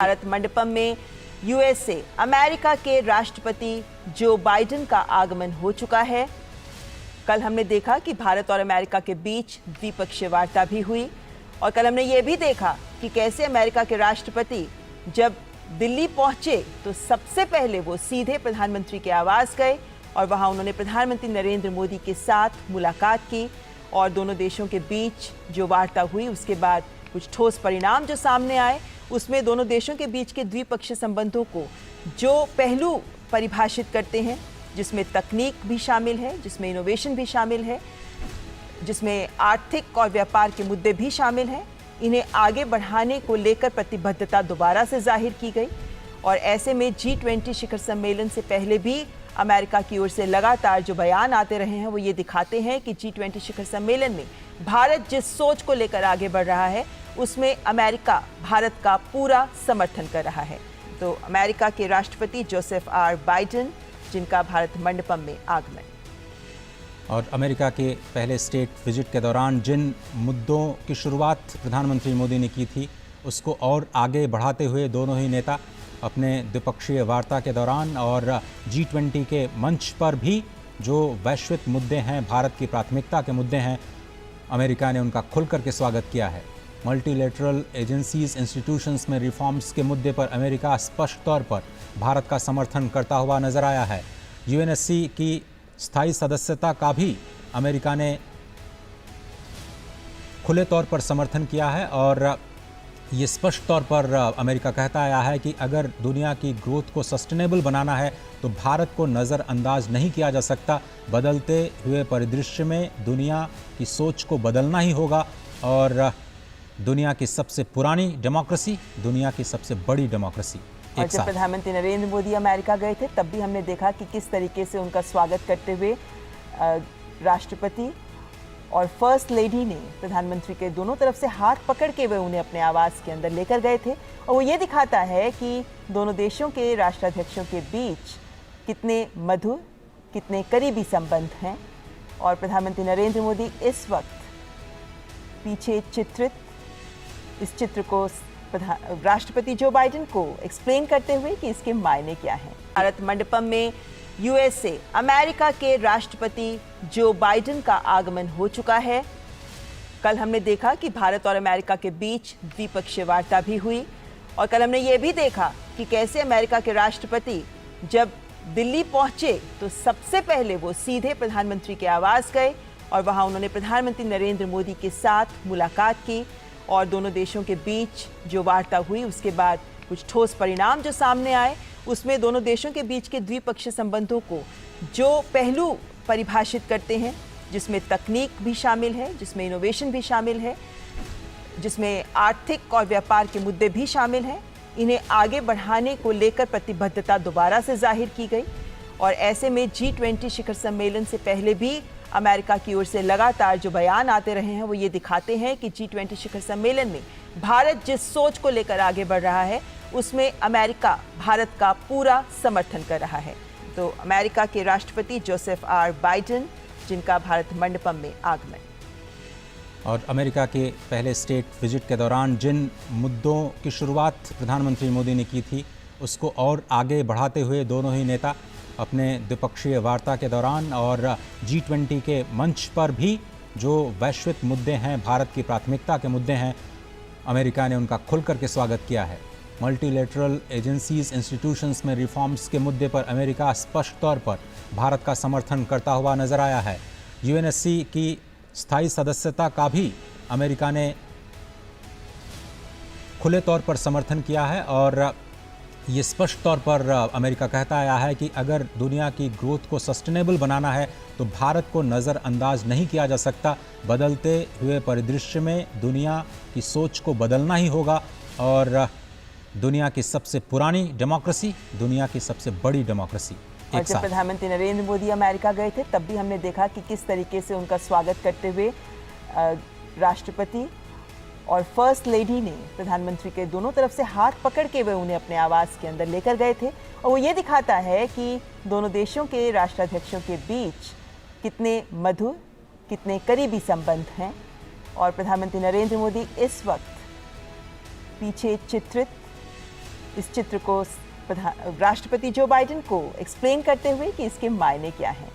भारत मंडपम में USA America के राष्ट्रपति जो बाइडेन का आगमन हो चुका है। कल हमने देखा कि भारत और अमेरिका के बीच द्विपक्षीय वार्ता भी हुई और कल हमने ये भी देखा कि कैसे अमेरिका के राष्ट्रपति जब दिल्ली पहुंचे तो सबसे पहले वो सीधे प्रधानमंत्री के आवास गए और वहां उन्होंने प्रधानमंत्री नरेंद्र मोदी के साथ मुलाकात की और दोनों देशों के बीच जो वार्ता हुई उसके बाद कुछ ठोस परिणाम जो सामने आए उसमें दोनों देशों के बीच के द्विपक्षीय संबंधों को जो पहलू परिभाषित करते हैं, जिसमें तकनीक भी शामिल है, जिसमें इनोवेशन भी शामिल है, जिसमें आर्थिक और व्यापार के मुद्दे भी शामिल हैं, इन्हें आगे बढ़ाने को लेकर प्रतिबद्धता दोबारा से जाहिर की गई। और ऐसे में G20 शिखर सम्मेलन से पहले भी अमेरिका की ओर से लगातार जो बयान आते रहे हैं वो ये दिखाते हैं कि G20 शिखर सम्मेलन में भारत जिस सोच को लेकर आगे बढ़ रहा है उसमें अमेरिका भारत का पूरा समर्थन कर रहा है। तो अमेरिका के राष्ट्रपति जोसेफ आर बाइडेन जिनका भारत मंडपम में आगमन और अमेरिका के पहले स्टेट विजिट के दौरान जिन मुद्दों की शुरुआत प्रधानमंत्री मोदी ने की थी उसको और आगे बढ़ाते हुए दोनों ही नेता अपने द्विपक्षीय वार्ता के दौरान और G20 के मंच पर भी जो वैश्विक मुद्दे हैं, भारत की प्राथमिकता के मुद्दे हैं, अमेरिका ने उनका खुल करके स्वागत किया है। मल्टीलेटरल एजेंसीज इंस्टीट्यूशंस में रिफॉर्म्स के मुद्दे पर अमेरिका स्पष्ट तौर पर भारत का समर्थन करता हुआ नजर आया है। UNSC की स्थायी सदस्यता का भी अमेरिका ने खुले तौर पर समर्थन किया है और ये स्पष्ट तौर पर अमेरिका कहता आया है कि अगर दुनिया की ग्रोथ को सस्टेनेबल बनाना है तो भारत को नज़रअंदाज नहीं किया जा सकता। बदलते हुए परिदृश्य में दुनिया की सोच को बदलना ही होगा और दुनिया की सबसे पुरानी डेमोक्रेसी, दुनिया की सबसे बड़ी डेमोक्रेसी और जब प्रधानमंत्री नरेंद्र मोदी अमेरिका गए थे तब भी हमने देखा कि किस तरीके से उनका स्वागत करते हुए राष्ट्रपति और फर्स्ट लेडी ने प्रधानमंत्री के दोनों तरफ से हाथ पकड़ के वे उन्हें अपने आवास के अंदर लेकर गए थे। और वो ये दिखाता है कि दोनों देशों के राष्ट्राध्यक्षों के बीच कितने मधुर, कितने करीबी संबंध हैं। और प्रधानमंत्री नरेंद्र मोदी इस वक्त पीछे चित्रित इस चित्र को राष्ट्रपति जो बाइडेन को एक्सप्लेन करते हुए कि इसके मायने क्या हैं। भारत मंडपम में यूएसए अमेरिका के राष्ट्रपति जो बाइडेन का आगमन हो चुका है। कल हमने देखा कि भारत और अमेरिका के बीच द्विपक्षीय वार्ता भी हुई और कल हमने ये भी देखा कि कैसे अमेरिका के राष्ट्रपति जब दिल्ली पहुंचे तो सबसे पहले वो सीधे प्रधानमंत्री के आवास गए और वहां उन्होंने प्रधानमंत्री नरेंद्र मोदी के साथ मुलाकात की और दोनों देशों के बीच जो वार्ता हुई उसके बाद कुछ ठोस परिणाम जो सामने आए उसमें दोनों देशों के बीच के द्विपक्षीय संबंधों को जो पहलू परिभाषित करते हैं, जिसमें तकनीक भी शामिल है, जिसमें इनोवेशन भी शामिल है, जिसमें आर्थिक और व्यापार के मुद्दे भी शामिल हैं, इन्हें आगे बढ़ाने को लेकर प्रतिबद्धता दोबारा से जाहिर की गई। और ऐसे में G20 शिखर सम्मेलन से पहले भी अमेरिका की ओर से लगातार जो बयान आते रहे हैं वो ये दिखाते हैं कि G20 शिखर सम्मेलन में भारत जिस सोच को लेकर आगे बढ़ रहा है उसमें अमेरिका भारत का पूरा समर्थन कर रहा है। तो अमेरिका के राष्ट्रपति जोसेफ आर बाइडेन जिनका भारत मंडपम में आगमन और अमेरिका के पहले स्टेट विजिट के दौरान जिन मुद्दों की शुरुआत प्रधानमंत्री मोदी ने की थी उसको और आगे बढ़ाते हुए दोनों ही नेता अपने द्विपक्षीय वार्ता के दौरान और G20 के मंच पर भी जो वैश्विक मुद्दे हैं, भारत की प्राथमिकता के मुद्दे हैं, अमेरिका ने उनका खुल करके स्वागत किया है। मल्टीलेटरल एजेंसीज इंस्टीट्यूशंस में रिफॉर्म्स के मुद्दे पर अमेरिका स्पष्ट तौर पर भारत का समर्थन करता हुआ नजर आया है। UNSC की स्थायी सदस्यता का भी अमेरिका ने खुले तौर पर समर्थन किया है और ये स्पष्ट तौर पर अमेरिका कहता आया है कि अगर दुनिया की ग्रोथ को सस्टेनेबल बनाना है तो भारत को नज़रअंदाज नहीं किया जा सकता। बदलते हुए परिदृश्य में दुनिया की सोच को बदलना ही होगा और दुनिया की सबसे पुरानी डेमोक्रेसी, दुनिया की सबसे बड़ी डेमोक्रेसी और जब प्रधानमंत्री नरेंद्र मोदी अमेरिका गए थे तब भी हमने देखा कि किस तरीके से उनका स्वागत करते हुए राष्ट्रपति और फर्स्ट लेडी ने प्रधानमंत्री के दोनों तरफ से हाथ पकड़ के वे उन्हें अपने आवास के अंदर लेकर गए थे। और वो ये दिखाता है कि दोनों देशों के राष्ट्राध्यक्षों के बीच कितने मधुर, कितने करीबी संबंध हैं। और प्रधानमंत्री नरेंद्र मोदी इस वक्त पीछे चित्रित इस चित्र को राष्ट्रपति जो बाइडेन को एक्सप्लेन करते हुए कि इसके मायने क्या हैं।